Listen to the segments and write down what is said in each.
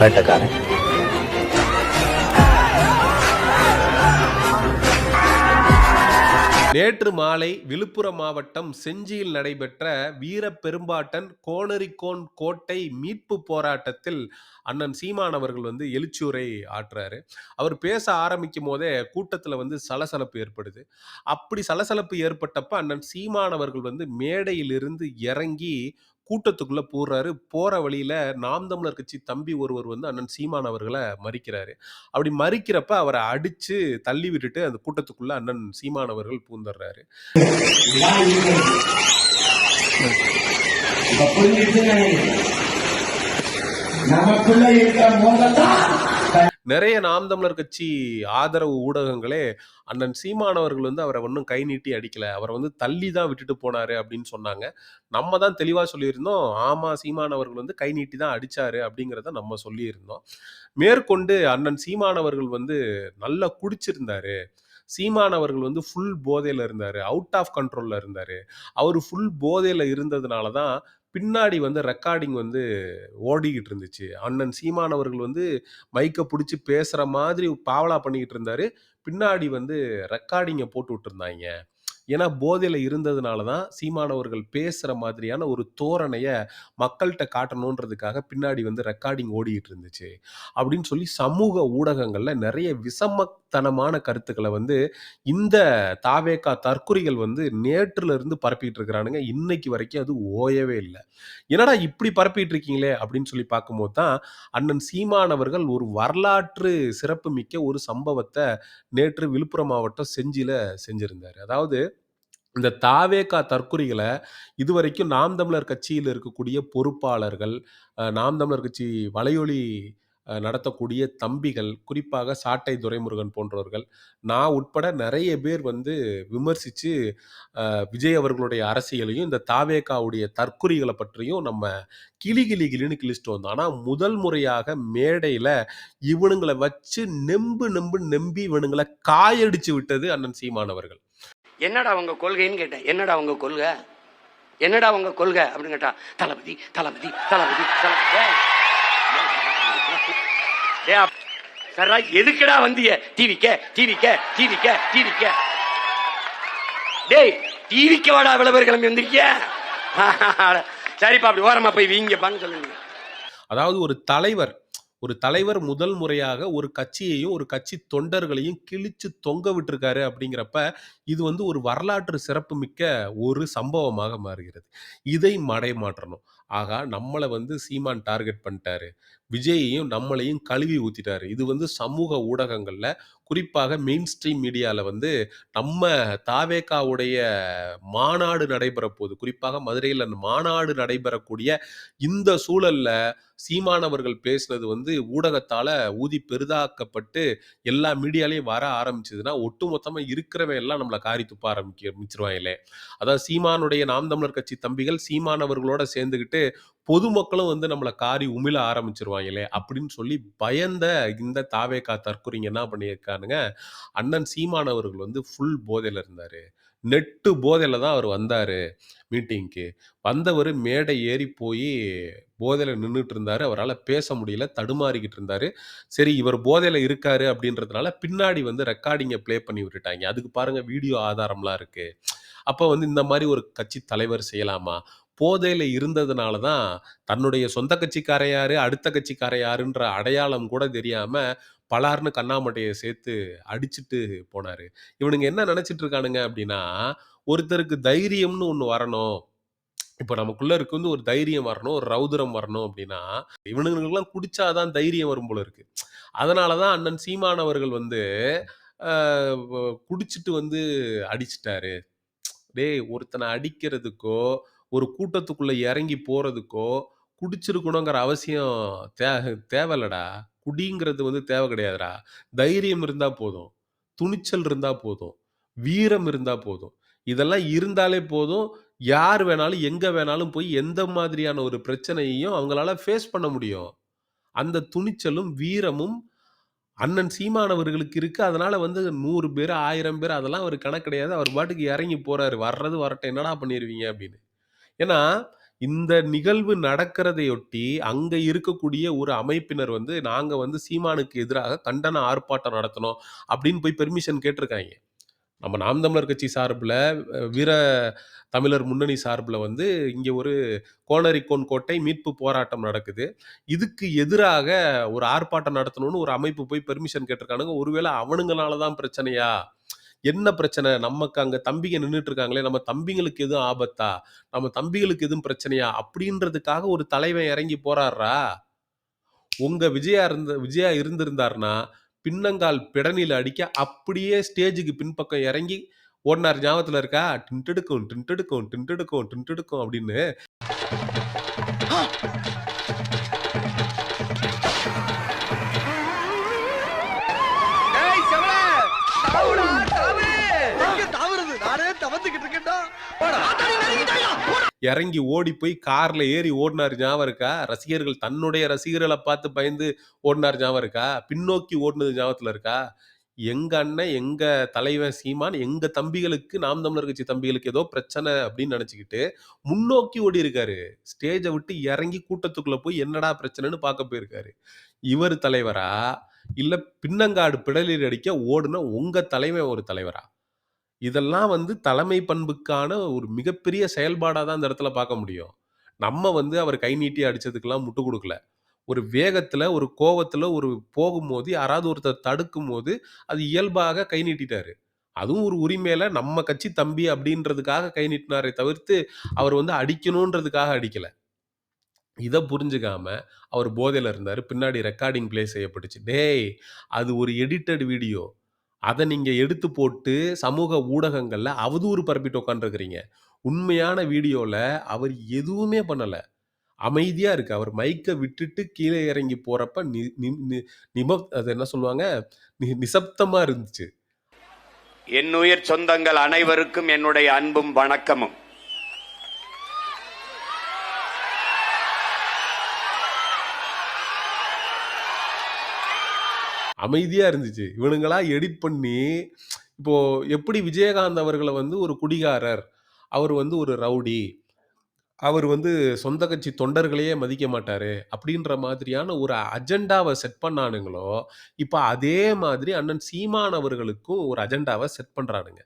வேட்டக்காரன். நேற்று மாலை விழுப்புரம் மாவட்டம் செஞ்சியில் நடைபெற்ற வீரப்பெரும்பாட்டன் கோனரிக்கோன் கோட்டை மீட்பு போராட்டத்தில் அண்ணன் சீமான் அவர்கள் எழுச்சியுரை ஆற்றுறாரு. அவர் பேச ஆரம்பிக்கும் போதே கூட்டத்துல சலசலப்பு ஏற்படுது. அப்படி சலசலப்பு ஏற்பட்டப்ப அண்ணன் சீமான் அவர்கள் மேடையிலிருந்து இறங்கி கூட்டத்துக்குள்ள போறாரு. போற வழியில நாம் தமிழர் கட்சி தம்பி ஒருவர் அண்ணன் சீமான் அவர்களை மறிக்கிறாரு. அப்படி மறிக்கிறப்ப அவரை அடிச்சு தள்ளி விட்டுட்டு அந்த கூட்டத்துக்குள்ள அண்ணன் சீமான் அவர்கள் பூந்துடுறாரு. நிறைய நாம் தமிழர் கட்சி ஆதரவு ஊடகங்களே அண்ணன் சீமான் அவர்கள் அவரை ஒன்றும் கை நீட்டி அடிக்கல, அவரை தள்ளி தான் விட்டுட்டு போனாரு அப்படின்னு சொன்னாங்க. நம்ம தான் தெளிவா சொல்லியிருந்தோம், ஆமா சீமான் அவர்கள் கை நீட்டி தான் அடிச்சாரு அப்படிங்கிறத நம்ம சொல்லியிருந்தோம். மேற்கொண்டு அண்ணன் சீமான் அவர்கள் நல்லா குடிச்சிருந்தாரு, சீமான் அவர்கள் ஃபுல் போதையில இருந்தாரு, அவுட் ஆஃப் கண்ட்ரோல்ல இருந்தாரு. அவர் ஃபுல் போதையில இருந்ததுனால தான் பின்னாடி ரெக்கார்டிங் ஓடிக்கிட்டு இருந்துச்சு. அண்ணன் சீமான் அவர்கள் மைக்க புடிச்சு பேசுற மாதிரி பாவலா பண்ணிக்கிட்டு இருந்தாரு. பின்னாடி ரெக்கார்டிங்க போட்டு விட்டுருந்தாங்க. ஏன்னா போதையில இருந்ததுனால தான் சீமான் அவர்கள் பேசுற மாதிரியான ஒரு தோரணைய மக்கள்கிட்ட காட்டணுன்றதுக்காக பின்னாடி ரெக்கார்டிங் ஓடிக்கிட்டு இருந்துச்சு அப்படின்னு சொல்லி சமூக ஊடகங்கள்ல நிறைய விஷமத்தனமான கருத்துக்களை இந்த தாவேகா தற்குறிகள் நேற்றுல இருந்து பரப்பிட்டு இருக்கிறானுங்க. இன்னைக்கு வரைக்கும் அது ஓயவே இல்லை. என்னடா இப்படி பரப்பிட்டு இருக்கீங்களே அப்படின்னு சொல்லி பார்க்கும்போது தான் அண்ணன் சீமான் அவர்கள் ஒரு வரலாற்று சிறப்பு மிக்க ஒரு சம்பவத்தை நேற்று விழுப்புரம் மாவட்டம் செஞ்சில செஞ்சிருந்தாரு. அதாவது இந்த தாவேகா தற்குறிகளை இதுவரைக்கும் நாம் தமிழர் கட்சியில் இருக்கக்கூடிய பொறுப்பாளர்கள், நாம் தமிழர் கட்சி வலையொலி நடத்தக்கூடிய தம்பிகள், குறிப்பாக சாட்டை துரைமுருகன் போன்றவர்கள், நான் உட்பட நிறைய பேர் விமர்சிச்சு விஜய் அவர்களுடைய அரசியலையும் இந்த தாவேகாவுடைய தற்குறிகளை பற்றியும் நம்ம கிளி கிளி கிளின்னு கிழிச்சிட்டு வந்தோம். ஆனா முதல் முறையாக மேடையில இவனுங்களை வச்சு நெம்பி இவனுங்களை காயடிச்சு விட்டது அண்ணன் சீமான் அவர்கள். என்னடா உங்க கொள்கைன்னு கேட்டேன். என்னடா உங்க கொள்கை, என்னடா உங்க கொள்கை அப்படின்னு கேட்டா, தளபதி தளபதி தளபதி சரா எதுக்குடா வந்திய டிவிக்க டிவிக்க டிவிக்க டிவிக்க டேய் டிவிக்க வாடா விளம்பர கிளம்பி வந்திருக்கிய. சரிப்பா அப்படி ஓரமா போய் வீங்கப்பான்னு சொல்லுங்க. அதாவது ஒரு தலைவர் முதல் முறையாக ஒரு கட்சியையும் ஒரு கட்சி தொண்டர்களையும் கிழிச்சு தொங்க விட்டுருக்காரு அப்படிங்கிறப்ப இது ஒரு வரலாற்று சிறப்பு மிக்க ஒரு சம்பவமாக மாறுகிறது. இதை மடைமாற்றணும். ஆகா நம்மளை சீமான் டார்கெட் பண்ணிட்டாரு, விஜயையும் நம்மளையும் கழுவி ஊத்திட்டாரு. இது சமூக ஊடகங்கள்ல குறிப்பாக மெயின் ஸ்ட்ரீம் மீடியால நம்ம தாவேகாவுடைய மாநாடு நடைபெற போகுது, குறிப்பாக மதுரையில் அந்த மாநாடு நடைபெறக்கூடிய இந்த சூழல்ல சீமானவர்கள் பேசுனது ஊடகத்தால ஊதி பெரிதாக்கப்பட்டு எல்லா மீடியாலையும் வர ஆரம்பிச்சதுன்னா ஒட்டுமொத்தமா இருக்கிறவன் எல்லாம் நம்மளை காரி துப்ப ஆரம்பிச்சிருவாங்களே. அதாவது சீமானுடைய நாம் தமிழர் கட்சி தம்பிகள் சீமானவர்களோட சேர்ந்துக்கிட்டு பொதுமக்களும் நம்மளை காரி உமிழ ஆரம்பிச்சிருவாங்களே அப்படின்னு சொல்லி பயந்த இந்த தாவேகா தற்குறிங்க என்ன பண்ணியிருக்கானுங்க, அண்ணன் சீமான் அவர்கள் ஃபுல் போதையில இருந்தாரு, நெட்டு போதையில தான் அவர் வந்தாரு மீட்டிங்க்கு. வந்தவர் மேடை ஏறி போய் போதையில நின்றுட்டு இருந்தாரு, அவரால் பேச முடியல, தடுமாறிக்கிட்டு இருந்தாரு. சரி இவர் போதையில இருக்காரு அப்படின்றதுனால பின்னாடி ரெக்கார்டிங்கை பிளே பண்ணி விட்டுட்டாங்க. அதுக்கு பாருங்க வீடியோ ஆதாரம்லாம் இருக்கு. அப்போ இந்த மாதிரி ஒரு கட்சி தலைவர் செய்யலாமா? போதையில இருந்ததுனால தான் தன்னுடைய சொந்த கட்சிக்காரன் யாரு, அடுத்த கட்சிக்காரன் யாருன்ற அடையாளம் கூட தெரியாம பலார்னு கண்ணாமட்டையை சேர்த்து அடிச்சுட்டு போனாரு. இவனுங்க என்ன நினைச்சிட்டு இருக்கானுங்க அப்படின்னா, ஒருத்தருக்கு தைரியம்னு ஒண்ணு வரணும், இப்போ நமக்குள்ள இருக்கு ஒரு தைரியம் வரணும், ஒரு ரௌதிரம் வரணும் அப்படின்னா இவனுங்களுக்கெல்லாம் குடிச்சாதான் தைரியம் வரும் போல இருக்கு. அதனாலதான் அண்ணன் சீமான் அவர்கள் குடிச்சிட்டு அடிச்சிட்டாரு. டேய் ஒருத்தனை அடிக்கிறதுக்கோ ஒரு கூட்டத்துக்குள்ள இறங்கி போறதுக்கோ குடிச்சிருக்கணுங்கிற அவசியம் தேவையில்லடா. குடிங்கிறது தேவை கிடையாதுடா. தைரியம் இருந்தா போதும், துணிச்சல் இருந்தா போதும், வீரம் இருந்தா போதும். இதெல்லாம் இருந்தாலே போதும். யார் வேணாலும் எங்க வேணாலும் போய் எந்த மாதிரியான ஒரு பிரச்சனையையும் அவங்களால ஃபேஸ் பண்ண முடியும். அந்த துணிச்சலும் வீரமும் அண்ணன் சீமான் அவர்களுக்கு இருக்கு. அதனால 100 பேர் 1000 பேர் அதெல்லாம் ஒரு கணக்கு கிடையாது. அவர் பாட்டுக்கு இறங்கி போறாரு. வர்றது வரட்டும் என்னடா பண்ணிருவீங்க அப்படின்னு. ஏன்னா இந்த நிகழ்வு நடக்கிறதையொட்டி, அங்க இருக்கக்கூடிய ஒரு அமைப்பினர் வந்து, "நாங்க வந்து சீமானுக்கு எதிராக கண்டன ஆர்ப்பாட்டம் நடத்தணும்." அப்படின்னு போய் பெர்மிஷன் கேட்டிருக்காய்ங்க. நம்ம நாம் தமிழர் கட்சி சார்புல, வீர தமிழர் முன்னணி சார்புல வந்து, இங்க ஒரு கோனரிக்கோன் கோட்டை மீட்பு போராட்டம் நடக்குது. இதுக்கு எதிராக ஒரு ஆர்ப்பாட்டம் நடத்தணும்னு ஒரு அமைப்பு போய் பெர்மிஷன் கேட்டிருக்கானுங்க. ஒருவேளை அவனுங்கனால தான் பிரச்சனையா? என்ன பிரச்சனை? நமக்கு அங்க தம்பிங்க நின்னுட்டு இருக்காங்களே, நம்ம தம்பிங்களுக்கு எதுவும் ஆபத்தா? நம்ம தம்பிகளுக்கு எதுவும் பிரச்சனையா? அப்படின்றதுக்காக ஒரு தலைவன் இறங்கி போராடுறா? உங்க விஜயா இருந்திருந்தார்னா, பின்னங்கால் பிடனில அடிக்க அப்படியே ஸ்டேஜுக்கு பின்பக்கம் இறங்கி ஓடுனார் ஞாபகத்துல இருக்கா? டின்டிடுக்கும், டின்டிடுக்கும், டின்டிடுக்கும், டின்டிடுக்கும் அப்படின்னு. ஏய் செவல தாவுடா தாவு எங்க தாவுறது நானே தவந்துகிட்டு இருக்கேன்டா போடா இறங்கி ஓடி போய் கார்ல ஏறி ஓடுனார் ஞாபகம் இருக்கா? ரசிகர்கள் தன்னுடைய ரசிகர்கள பார்த்து பயந்து ஓடுனார் ஞாபகம் இருக்கா? பின்னோக்கி ஓடுனது ஞாபகத்துல இருக்கா? எங்க அண்ணன், எங்க தலைவன் சீமான், எங்க தம்பிகளுக்கு, நாம் தமிழர் கட்சி தம்பிகளுக்கு ஏதோ பிரச்சனை அப்படின்னு நெனச்சுக்கிட்டு, முன்னோக்கி ஓடியிருக்காரு. ஸ்டேஜ விட்டு இறங்கி கூட்டத்துக்குள்ள போய் என்னடா பிரச்சனைன்னு பார்க்க போயிருக்காரு. இவரு தலைவரா? இல்ல பின்னங்காடு பிடலில் அடிக்க ஓடுன உங்க தலைவன் ஒரு தலைவரா? இதெல்லாம் வந்து தலைமை பண்புக்கான ஒரு மிகப்பெரிய செயல்பாடா தான் இந்த இடத்துல பார்க்க முடியும். நம்ம வந்து அவர் கை நீட்டி அடிச்சதுக்கெல்லாம் முட்டு குடுக்கல. ஒரு வேகத்துல, ஒரு கோவத்துல ஒரு போகும்போது, யாராவது ஒருத்தர் தடுக்கும்போது, அது இயல்பாக கை நீட்டிட்டாரு. அதுவும் ஒரு உரிமையில நம்ம கட்சி தம்பி அப்படின்றதுக்காக கை நீட்டினாரே தவிர்த்து, அவர் வந்து அடிக்கணுன்றதுக்காக அடிக்கல. இத புரிஞ்சுக்காம, அவர் போதையில இருந்தாரு. பின்னாடி ரெக்கார்டிங் ப்ளே செய்யப்பட்டுச்சு. டேய்! அது ஒரு எடிட்டட் வீடியோ. அத நீங்க எடுத்து போட்டு சமூக ஊடகங்கள்ல அவதூறு பரப்பிட்டு உட்கார்ந்திருக்கிறீங்க. உண்மையான வீடியோல அவர் எதுவுமே பண்ணல. அமைதியா இருக்கு. அவர் மைக்க விட்டுட்டு கீழ இறங்கி போறப்ப நி நி நி நிமப் அது என்ன சொல்லுவாங்க? நிசப்தமா இருந்துச்சு. என்னுயிர் சொந்தங்கள் அனைவருக்கும் என்னுடைய அன்பும் வணக்கமும். அமைதியா இருந்துச்சு. இவனுங்களா எடிட் பண்ணி, இப்போ எப்படி விஜயகாந்த் அவர்கள வந்து ஒரு குடிகாரர், அவர் வந்து ஒரு ரவுடி, அவர் வந்து சொந்த கட்சி தொண்டர்களையே மதிக்க மாட்டாரு. அப்படின்ற மாதிரியான ஒரு அஜெண்டாவ செட் பண்ணானுங்களோ, இப்ப அதே மாதிரி அண்ணன் சீமான் அவர்களுக்கும் ஒரு அஜெண்டாவ செட் பண்றானுங்க.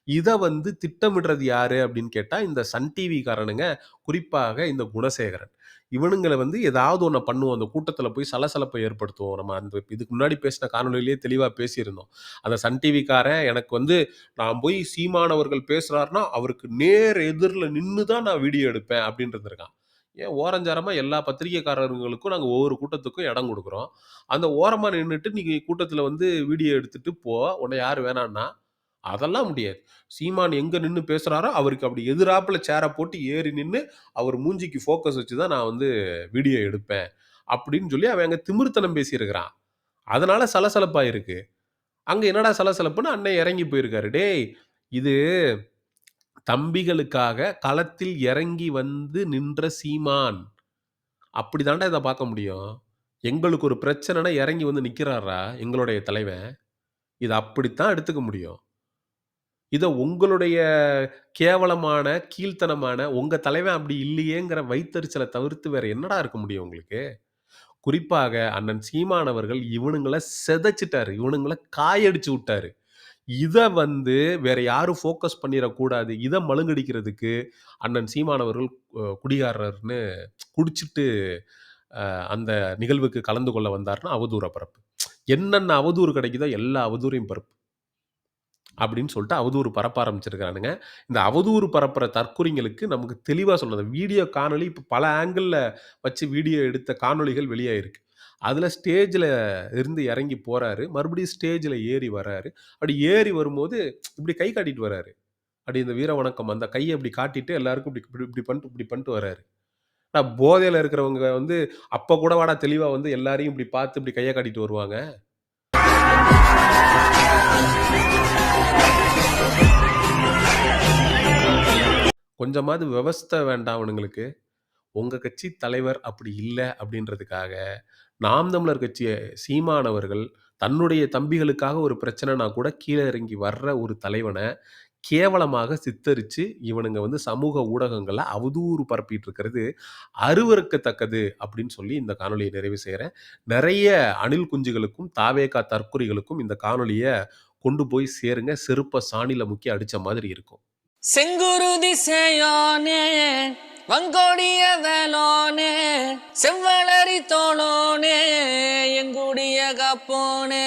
இத வந்து திட்டமிடுறது யாரு அப்படின்னு கேட்டா, இந்த சன் டிவி காரனுங்க. குறிப்பாக இந்த குணசேகரன். இவனுங்கள வந்து ஏதாவது ஒண்ண பண்ணுவோம். அந்த கூட்டத்தில போய் சலசலப்ப ஏற்படுத்துவோம். நம்ம அந்த இதுக்கு முன்னாடி பேசின காணொளியிலேயே தெளிவா பேசியிருந்தோம். அந்த சன் டிவி காரன் எனக்கு வந்து நான் போய் சீமான் அவர்கள் பேசுறாருன்னா, அவருக்கு நேர் எதிர்ல நின்னு தான் நான் வீடியோ எடுப்பேன் அப்படின்னு இருந்திருக்கான். ஏன் ஓரஞ்சாரமா எல்லா பத்திரிக்கைக்காரர்களுக்கும் நாங்க ஒவ்வொரு கூட்டத்துக்கும் இடம் குடுக்குறோம். அந்த ஓரமா நின்னுட்டு நீ கூட்டத்தில வந்து வீடியோ எடுத்துட்டு போ. உன்ன யாரு வேணான்னா? அதெல்லாம் முடியாது. சீமான் எங்க நின்னு பேசுறாரோ, அவருக்கு அப்படி எதிராப்புல சேர போட்டு ஏறி நின்னு, அவர் மூஞ்சிக்கு ஃபோக்கஸ் வச்சு தான் நான் வந்து வீடியோ எடுப்பேன். அப்படின்னு சொல்லி அவன் அங்க திமிர்த்தனம் பேசியிருக்கிறான். அதனால சலசலப்பாயிருக்கு. அங்க என்னடா சலசலப்புன்னு அண்ணன் இறங்கி போயிருக்காரு. டேய்! இது தம்பிகளுக்காக களத்தில் இறங்கி வந்து நின்ற சீமான். அப்படி தான்டா இத பார்க்க முடியும். எங்களுக்கு ஒரு பிரச்சனைன்னா இறங்கி வந்து நிக்கிறார்றா, எங்களுடைய தலைவன். இத அப்படித்தான் எடுத்துக்க முடியும். இத உங்களுடைய கேவலமான, கீழ்த்தனமான, உங்க தலைவன் அப்படி இல்லையேங்கிற வயித்தெரிச்சல தவிர்த்து வேற என்னடா இருக்க முடியும் உங்களுக்கு? குறிப்பாக அண்ணன் சீமான் அவர்கள் இவனுங்கள சிதைச்சுட்டாரு. இவனுங்கள காயடிச்சு விட்டாரு. இத வந்து வேற யாரும் ஃபோக்கஸ் பண்ணிறக்கூடாது. இத மழுங்கடிக்கிறதுக்கு அண்ணன் சீமான் அவர்கள் குடிகாரர்ன்னு குடிச்சிட்டு அந்த நிகழ்வுக்கு கலந்து கொள்ள வந்தார்ன்னா அவதூற பரப்பு. என்னென்ன அவதூறு கிடைக்குதோ எல்லா அவதூறையும் பரப்பு. அப்படின்னு சொல்லிட்டு அவதூறு பரப்ப ஆரம்பிச்சிருக்கானுங்க. இந்த அவதூறு பரப்புற தற்குறிங்களுக்கு நமக்கு தெளிவா சொன்னது. வீடியோ காணொளி இப்ப பல ஆங்கிள்ல வச்சு வீடியோ எடுத்த காணொளிகள் வெளியாயிருக்கு. அதுல ஸ்டேஜ்ல இருந்து இறங்கி போறாரு. மறுபடியும் ஸ்டேஜ்ல ஏறி வராரு. அப்படி ஏறி வரும்போது இப்படி கை காட்டிட்டு வராரு. அப்படி இந்த வீர வணக்கம் அந்த கைய இப்படி காட்டிட்டு எல்லாருக்கும் இப்படி இப்படி இப்படி பண்ணிட்டு வராரு. போதையில இருக்கிறவங்க வந்து அப்ப கூடவாடா தெளிவா வந்து எல்லாரையும் இப்படி பார்த்து இப்படி கைய காட்டிட்டு வருவாங்க. கொஞ்சமாவது விவஸ்தை வேண்டாம் அவனுங்களுக்கு. உங்க கட்சி தலைவர் அப்படி இல்ல அப்படின்றதுக்காக, நாம் தமிழர் கட்சி சீமான் அவர்கள் தன்னுடைய தம்பிகளுக்காக ஒரு பிரச்சனைனா கூட கீழ இறங்கி வர்ற ஒரு தலைவன, கேவலமாக சித்தரிச்சு இவனுங்க வந்து சமூக ஊடகங்கள்ல அவதூறு பரப்பிட்டு இருக்கிறது அருவருக்கத்தக்கது அப்படின்னு சொல்லி இந்த காணொலியை நிறைவு செய்கிறேன். நிறைய அணில் குஞ்சுகளுக்கும் தாவேகா தற்குறிகளுக்கும் இந்த காணொலியை கொண்டு போய் சேருங்க. செருப்ப சாணியில முக்கி அடிச்ச மாதிரி இருக்கும். செங்குருதி சேயோனே வங்கோடிய வேலோனே செவ்வளரி தோளோனே எங்குடிய காப்போனே